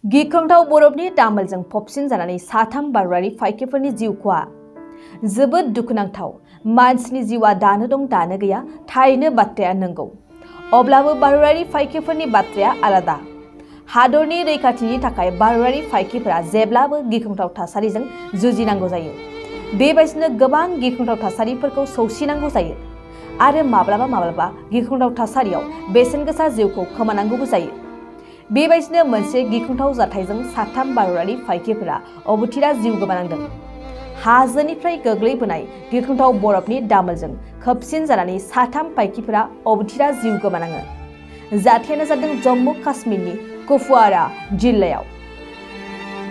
गिख्रंथाव बरफनि दामोलजों फबसिन जानानै साथाम भारतारि फाइकिफोरनि जिउ खहा। जोबोद दुखुनांथाव। मानसिनि जिउआ दानो दं दानो गैया, थारैनो बाथ्राया नंगौ। अब्लाबो भारतारि फाइकिफोरनि बाथ्राया आलादा। हादरनि रैखाथिनि थाखाय भारतारि फाइकिफोरा जेब्लाबो गिख्रंथाव थासारिजों जुजिनांगौ जायो। बेबायदिनो गोबां गिख्रंथाव थासारिफोरखौ सौसिनांगौ जायो आरो माब्लाबा गिख्रंथाव थासारियाव बेसेन गोसा जिउखौ खोमानांगौबो जायो। बेबायदिनो मोनसे गिख्रंथाव जाथायजों साथाम भारतारि फाइकिफोरा अबथिरा जिउ गोमानांदों। हाजोनिफ्राय गोग्लैबोनाय गिख्रंथाव बरफनि दामोलजों खोबसिन जानानै साथाम फाइकिफोरा अबथिरा जिउ गोमानाङो। जाथायानो जादों जम्मु काश्मीरनि कुपवारा जिल्लायाव।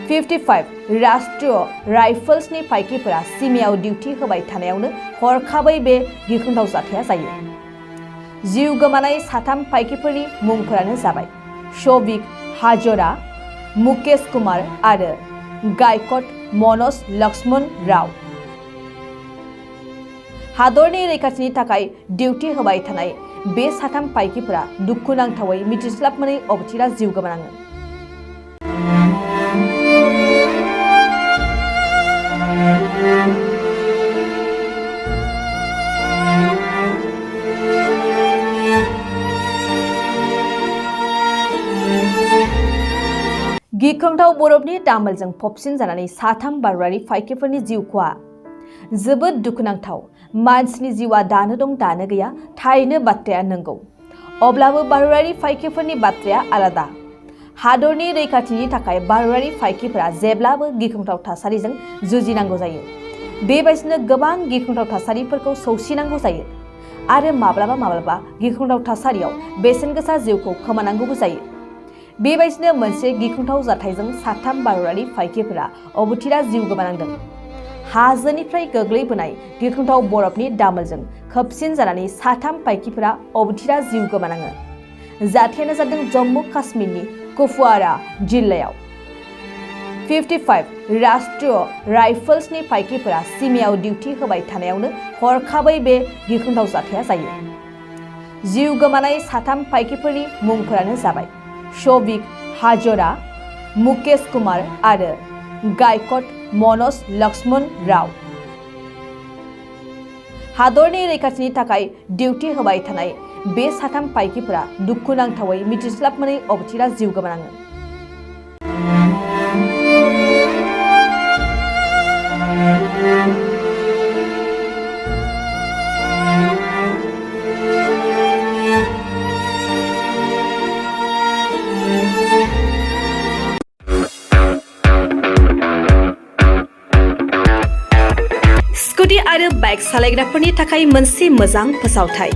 55 राष्ट्रीय राइफल्सनि फाइकिफोरा सीमायाव डिउटि होबाय थानायावनो हरखाबै बे गिख्रंथाव जाथाया जायो। जिउ गोमानाय साथाम फाइकिफोरनि मुंफोरानो जाबाय शौविक हाजरा, मुकेश कुमार आरो गायकट मनोज लक्ष्मण राव। हादरनि रैखाथिनि थाखाय डिउटि होबाय थानाय बे साथाम फाइकिफोरा दुखुनांथावै मिथिस्लाब मोनै अबथिरा जिउ गोमानाङो। गिख्रंथाव बरफनि दामोलजों फबसिन जानानै साथाम भारतारि फाइकिफोरनि जिउ खहा। जोबोद दुखुनांथाव। मानसिनि जिउआ दानो दं दानो गैया, थारैनो बाथ्राया नंगौ। अब्लाबो भारतारि फाइकिफोरनि बाथ्राया आलादा। हादरनि रैखाथिनि थाखाय भारतारि फाइकिफोरा जेब्लाबो गिख्रंथाव थासारिजों जुजिनांगौ जायो। बेबायदिनो गोबां गिख्रंथाव थासारिफोरखौ सौसिनांगौ जायो आरो माब्लाबा गिख्रंथाव थासारियाव बेसेन गोसा जिउखौ खोमानांगौबो जायो। बेबायदिनो मोनसे गिख्रंथाव जाथायजों साथाम भारतारि फाइकिफोरा अबथिरा जिउ गोमानांदों। हाजोनिफ्राय गोग्लैबोनाय गिख्रंथाव बरफनि दामोलजों खोबसिन जानानै साथाम फाइकिफोरा अबथिरा जिउ गोमानाङो। जाथायानो जादों जम्मु काश्मीरनि कुपवारा जिल्लायाव। 55 राष्ट्रीय राइफल्सनि फाइकिफोरा सीमायाव डिउटि होबाय थानायावनो हरखाबै बे गिख्रंथाव जाथाया जायो। जिउ गोमानाय साथाम फाइकिफोरनि मुंफोरानो जाबाय शौविक हाजरा, मुकेश कुमार आरो गायकट मनोज लक्ष्मण राव। हादरनि रैखाथिनि थाखाय डिउटि होबाय थानाय बे साथाम फाइकिफोरा दुखुनांथावै मिथिस्लाब मोनै अबथिरा जिउ गोमानाङो। स्कुटी आरो बाइक सालायग्राफोरनि थाखाय मोनसे मोजां फोसावथाय।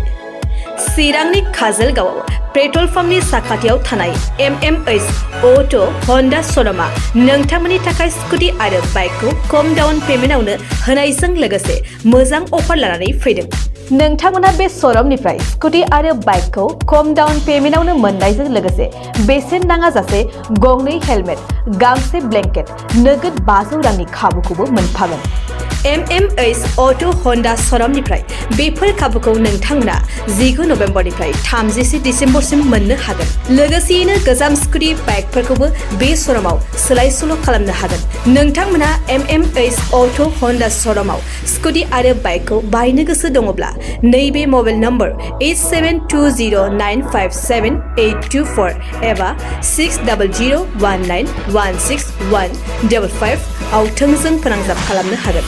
चिरांनि काजलगावआव पेट्रल पाम्पनि साखाथियाव थानाय MMH अट' हन्डा श'रुमआ नोंथांमोननि थाखाय स्कुटी आरो बाइकखौ खम डाउन पेमेन्टआवनो होनायजों लोगोसे मोजां अफार लानानै फैदों। नोंथांमोना बे श'रुमनिफ्राय स्कुटी आरो बाइकखौ खम डाउन पेमेन्टआवनो मोननायजों लोगोसे बेसेन नाङाजासे गंनै हेलमेट, गांसे ब्लेंकेट, नोगोद 500 रांनि खाबुखौबो मोनफागोन। MMH अट' हन्डा श'रुमनिफ्राय बेफोर खाबुखौ नोंथांमोना 19 नभेम्बरनिफ्राय 30 डिसेम्बरसिम मोननो हागोन। लोगोसेयैनो गोजाम स्कुटी बाइकफोरखौबो बे श'रुमाव सोलाय सोल' खालामनो हागोन। नोंथांमोना MMH अट' हन्डा श'रुमाव स्कुटी आरो बाइकखौ बायनो गोसो दङब्ला नैबे मबाइल नम्बर 8720957824 एबा 6001916155 आव थोंजों फोनांजाब खालामनो हागोन।